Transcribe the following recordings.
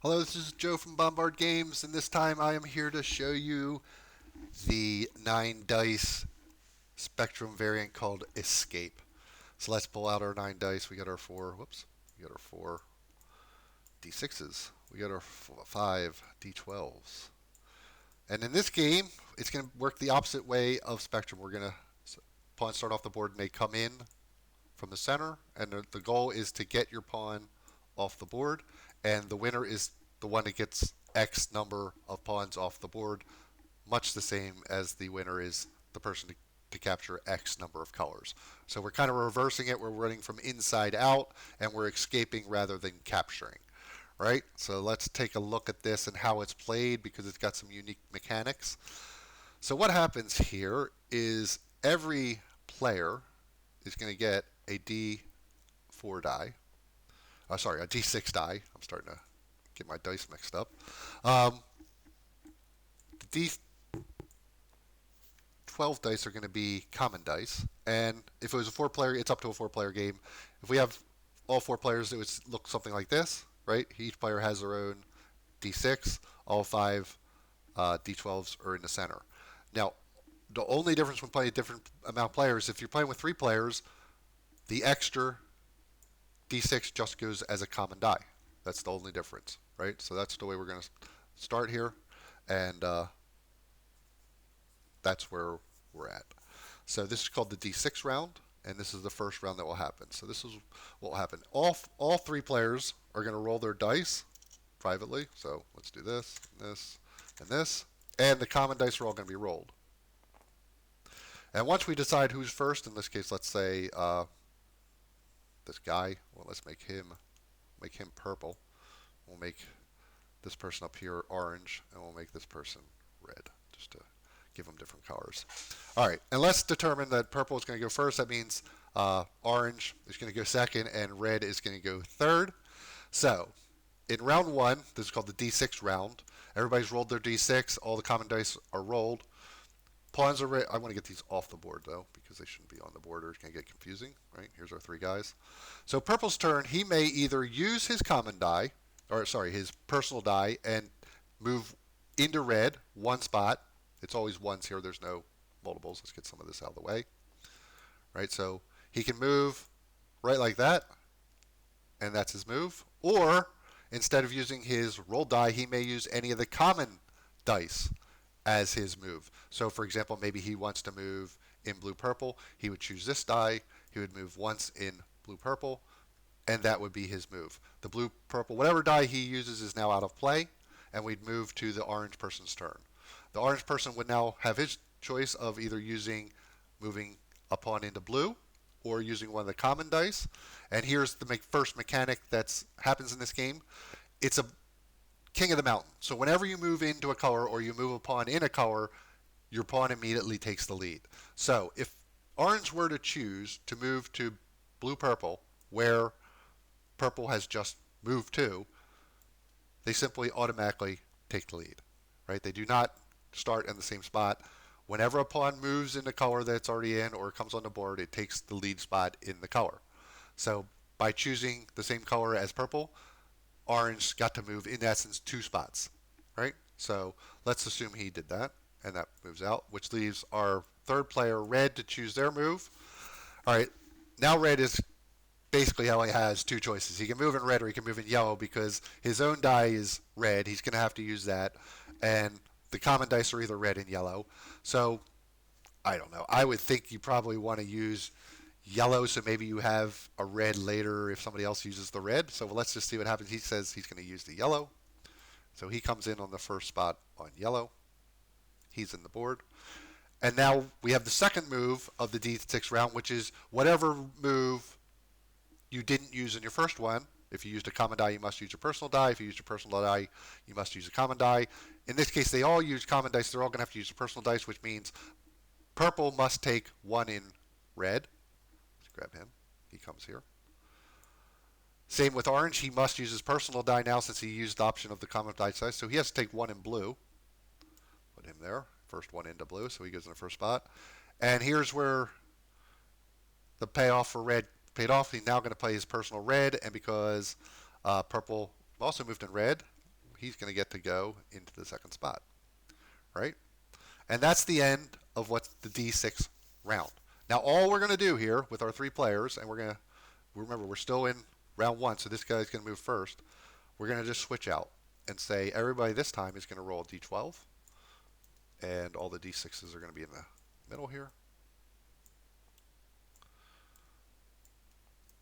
Hello, this is Joe from Bombard Games, and this time I am here to show you the 9 dice Spectrum variant called Escape. So let's pull out our 9 dice. We got our 4, whoops, we got our 4 D6s. We got our 5 D12s. And in this game, it's going to work the opposite way of Spectrum. We're going to, pawns start off the board and they come in from the center, and the goal is to get your pawn off the board, and the winner is the one that gets X number of pawns off the board, much the same as the winner is the person to capture X number of colors. So we're kind of reversing it. We're running from inside out, and we're escaping rather than capturing. Right? So let's take a look at this and how it's played because it's got some unique mechanics. So what happens here is every player is going to get a D4 die. Sorry, a D6 die. I'm starting to get my dice mixed up. Um, the D12 dice are going to be common dice, and if it was a four-player, it's up to a four-player game. If we have all four players, it would look something like this, right? Each player has their own D6. All five D12s are in the center. Now, the only difference when playing a different amount of players, if you're playing with three players, the extra D6 just goes as a common die. That's the only difference, right? So that's the way we're going to start here, and that's where we're at. So this is called the D6 round, and this is the first round that will happen. So this is what will happen. All three players are going to roll their dice privately. So let's do this, this, and this, and the common dice are all going to be rolled. And once we decide who's first, in this case, let's say this guy. Well, let's make him purple. We'll make this person up here orange, and we'll make this person red, just to give them different colors. All right, and let's determine that purple is going to go first. That means orange is going to go second, and red is going to go third. So in round one, this is called the D6 round. Everybody's rolled their D6. All the common dice are rolled. Pawns are ready. I want to get these off the board, though, because they shouldn't be on the board or it's going to get confusing. Right? Here's our three guys. So purple's turn, he may either use his common die, or sorry, his personal die, and move into red one spot. It's always ones here. There's no multiples. Let's get some of this out of the way. Right? So he can move right like that, and that's his move. Or instead of using his roll die, he may use any of the common dice as his move. So, for example, maybe he wants to move in blue-purple. He would choose this die. He would move once in blue-purple, and that would be his move. The blue-purple, whatever die he uses is now out of play, and we'd move to the orange person's turn. The orange person would now have his choice of either moving a pawn into blue, or using one of the common dice. And here's the first mechanic that happens in this game. It's a king of the mountain. So whenever you move into a color or you move a pawn in a color, your pawn immediately takes the lead. So if orange were to choose to move to blue-purple, where purple has just moved to, they simply automatically take the lead. Right? They do not start in the same spot. Whenever a pawn moves in the color that it's already in or comes on the board, it takes the lead spot in the color. So by choosing the same color as purple, orange got to move, in essence, two spots. Right? So let's assume he did that, and that moves out, which leaves our third player, red, to choose their move. All right, now red is basically how he has two choices. He can move in red or he can move in yellow because his own die is red. He's going to have to use that, and the common dice are either red and yellow. So I don't know. I would think you probably want to use yellow, so maybe you have a red later if somebody else uses the red. So let's just see what happens. He says he's going to use the yellow. So he comes in on the first spot on yellow. He's in the board. And now we have the second move of the D6 round, which is whatever move you didn't use in your first one. If you used a common die, you must use your personal die. If you used your personal die, you must use a common die. In this case, they all use common dice. They're all going to have to use a personal dice, which means purple must take one in red. Let's grab him. He comes here. Same with orange. He must use his personal die now since he used the option of the common die size. So he has to take one in blue. Put him there. First one into blue, so he goes in the first spot. And here's where the payoff for red paid off. He's now going to play his personal red, and because purple also moved in red, he's going to get to go into the second spot, right? And that's the end of what's the D6 round. Now all we're going to do here with our 3 players, and we're going to remember we're still in round 1, so this guy's going to move first. We're going to just switch out and say everybody this time is going to roll a D12, and all the D6s are going to be in the middle here.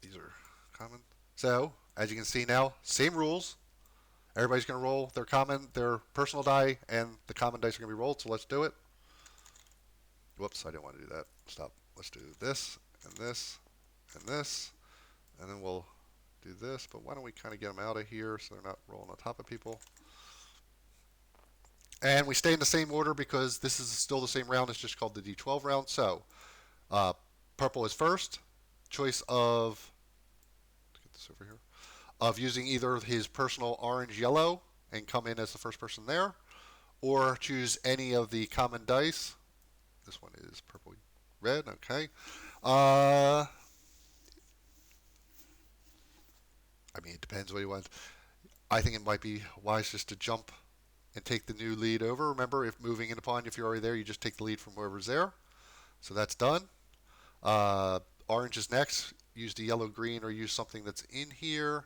These are common. So as you can see now, same rules. Everybody's going to roll their personal die, and the common dice are going to be rolled. So let's do it. Whoops, I didn't want to do that. Stop. Let's do this and this and this, and then we'll do this. But why don't we kind of get them out of here so they're not rolling on top of people? And we stay in the same order because this is still the same round. It's just called the D12 round. So purple is first. Choice of, let's get this over here, of using either his personal orange yellow and come in as the first person there, or choose any of the common dice. This one is purple red. Okay. I mean, it depends what he wants. I think it might be wise just to jump and take the new lead over. Remember, if moving in a pond, if you're already there, you just take the lead from whoever's there. So that's done. Orange is next. Use the yellow green or use something that's in here.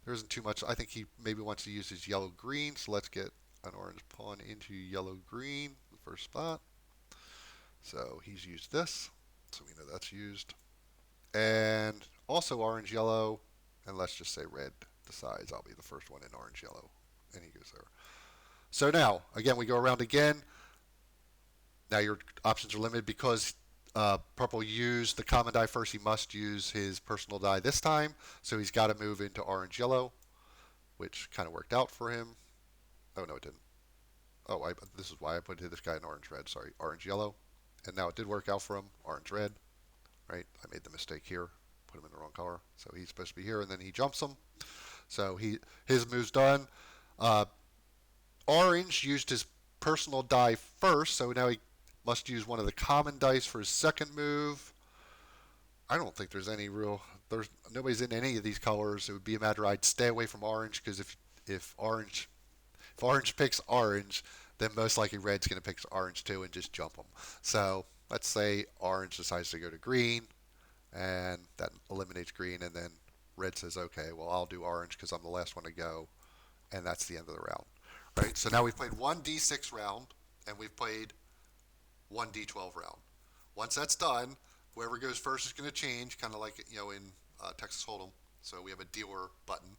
There isn't too much. I think he maybe wants to use his yellow green. So let's get an orange pawn into yellow green, the first spot. So he's used this. So we know that's used. And also orange yellow. And let's just say red decides I'll be the first one in orange yellow. And he goes there. So now, again, we go around again. Now your options are limited because purple used the common die first. He must use his personal die this time. So he's got to move into orange yellow, which kind of worked out for him. Oh, no, it didn't. Oh, this is why I put this guy in orange red. Sorry, orange yellow. And now it did work out for him, orange red. Right? I made the mistake here. Put him in the wrong color. So he's supposed to be here, and then he jumps him. So his move's done. Orange used his personal die first, so now he must use one of the common dice for his second move. I don't think there's nobody's in any of these colors. It would be a matter I'd stay away from orange because if orange picks orange, then most likely red's going to pick orange too and just jump them. So let's say orange decides to go to green, and that eliminates green, and then red says, okay, well, I'll do orange because I'm the last one to go, and that's the end of the round. Right? So now we've played one D6 round, and we've played one D12 round. Once that's done, whoever goes first is going to change, kind of like in Texas Hold'em. So we have a dealer button.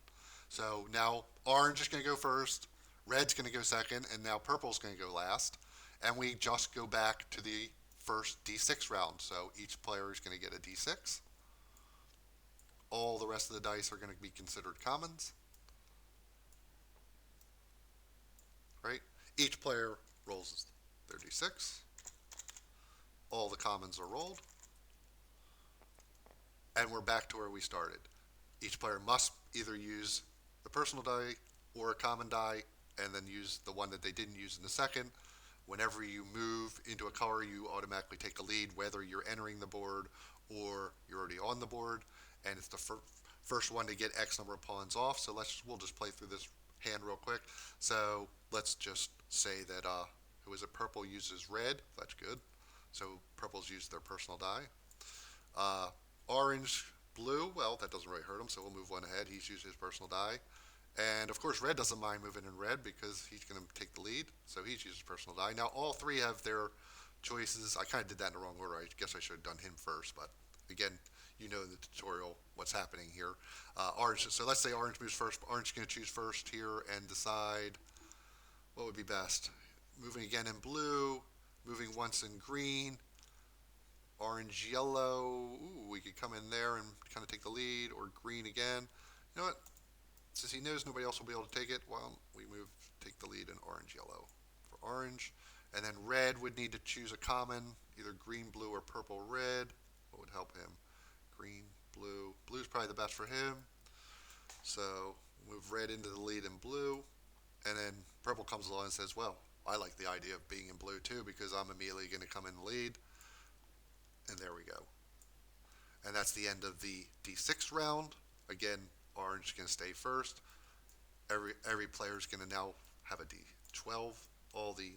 So now orange is going to go first, red's going to go second, and now purple's going to go last. And we just go back to the first D6 round. So each player is going to get a D6. All the rest of the dice are going to be considered commons. Right? Each player rolls their D6. All the commons are rolled. And we're back to where we started. Each player must either use the personal die or a common die, and then use the one that they didn't use in the second. Whenever you move into a color, you automatically take a lead, whether you're entering the board or you're already on the board. And it's the first one to get X number of pawns off. So we'll just play through this hand real quick. So let's just say that who is it? Purple uses red. That's good. So purple's used their personal die. Orange, blue. Well, that doesn't really hurt him. So we'll move one ahead. He's used his personal die. And of course, red doesn't mind moving in red because he's going to take the lead. So he's used his personal die. Now all three have their choices. I kind of did that in the wrong order. I guess I should have done him first. But again, you know in the tutorial what's happening here. Orange. So let's say orange moves first. Orange is going to choose first here and decide what would be best. Moving again in blue. Moving once in green. Orange, yellow. Ooh, we could come in there and kind of take the lead. Or green again. You know what? Since he knows nobody else will be able to take it, well, we take the lead in orange, yellow for orange. And then red would need to choose a common, either green, blue, or purple, red. What would help him? Green, blue. Blue's probably the best for him. So move red into the lead in blue. And then purple comes along and says, well, I like the idea of being in blue too because I'm immediately going to come in the lead. And there we go. And that's the end of the D6 round. Again, orange is going to stay first. Every player is going to now have a D12. All the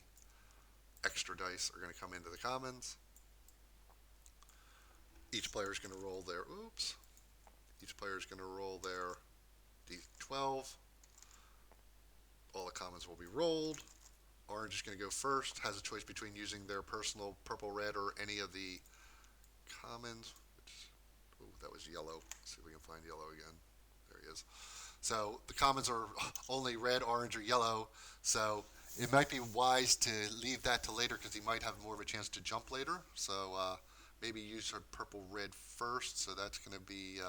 extra dice are going to come into the commons. Each player is going to roll their oops. Each player is going to roll their D12. All the commons will be rolled. Orange is going to go first. Has a choice between using their personal purple, red, or any of the commons. Ooh, that was yellow. Let's see if we can find yellow again. There he is. So the commons are only red, orange, or yellow. So it might be wise to leave that to later because he might have more of a chance to jump later. So maybe use her purple, red first. So that's going to be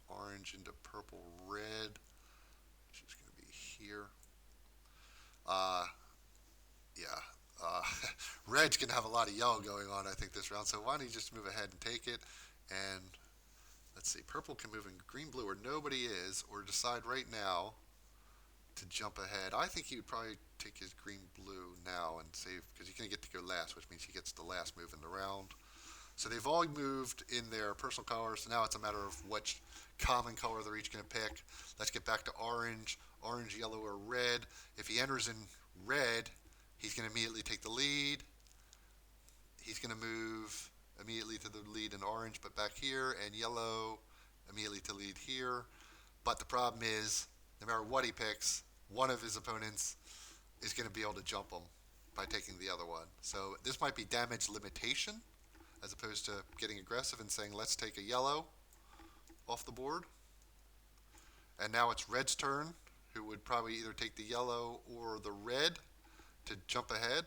orange into purple, red, which is going to be here. Uh, yeah. Uh, Red's going to have a lot of yellow going on, I think, this round. So why don't you just move ahead and take it? And let's see. Purple can move in green, blue, where nobody is, or decide right now to jump ahead. I think he would probably take his green, blue now and save, because he's going to get to go last, which means he gets the last move in the round. So they've all moved in their personal colors. So now it's a matter of which common color they're each going to pick. Let's get back to orange. Orange, yellow, or red. If he enters in red, he's going to immediately take the lead. He's going to move immediately to the lead in orange, but back here, and yellow immediately to lead here. But the problem is, no matter what he picks, one of his opponents is going to be able to jump him by taking the other one. So this might be damage limitation as opposed to getting aggressive and saying, let's take a yellow off the board. And now it's red's turn, who would probably either take the yellow or the red to jump ahead.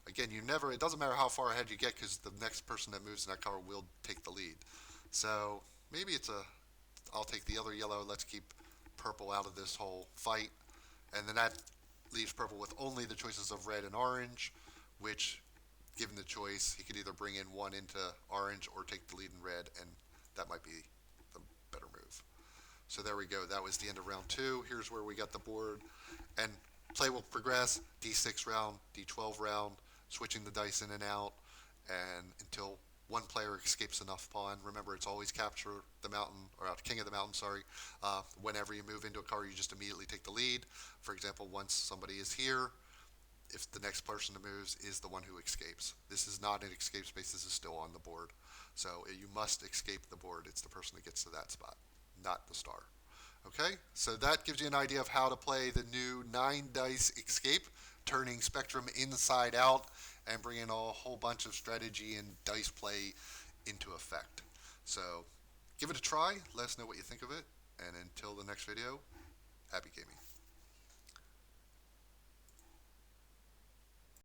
Again, it doesn't matter how far ahead you get because the next person that moves in that color will take the lead. So maybe I'll take the other yellow, let's keep purple out of this whole fight. And then that leaves purple with only the choices of red and orange, which, given the choice, he could either bring in one into orange or take the lead in red, and that might be the better move. So there we go. That was the end of round 2. Here's where we got the board. And play will progress, D6 round, D12 round, switching the dice in and out, and until one player escapes enough pawn. Remember, it's always capture the mountain, or king of the mountain, sorry. Whenever you move into a color, you just immediately take the lead. For example, once somebody is here, if the next person that moves is the one who escapes. This is not an escape space, this is still on the board. So you must escape the board. It's the person that gets to that spot, not the star. Okay, so that gives you an idea of how to play the new 9-dice escape, turning Spectrum inside out and bringing a whole bunch of strategy and dice play into effect. So give it a try, let us know what you think of it, and until the next video, happy gaming.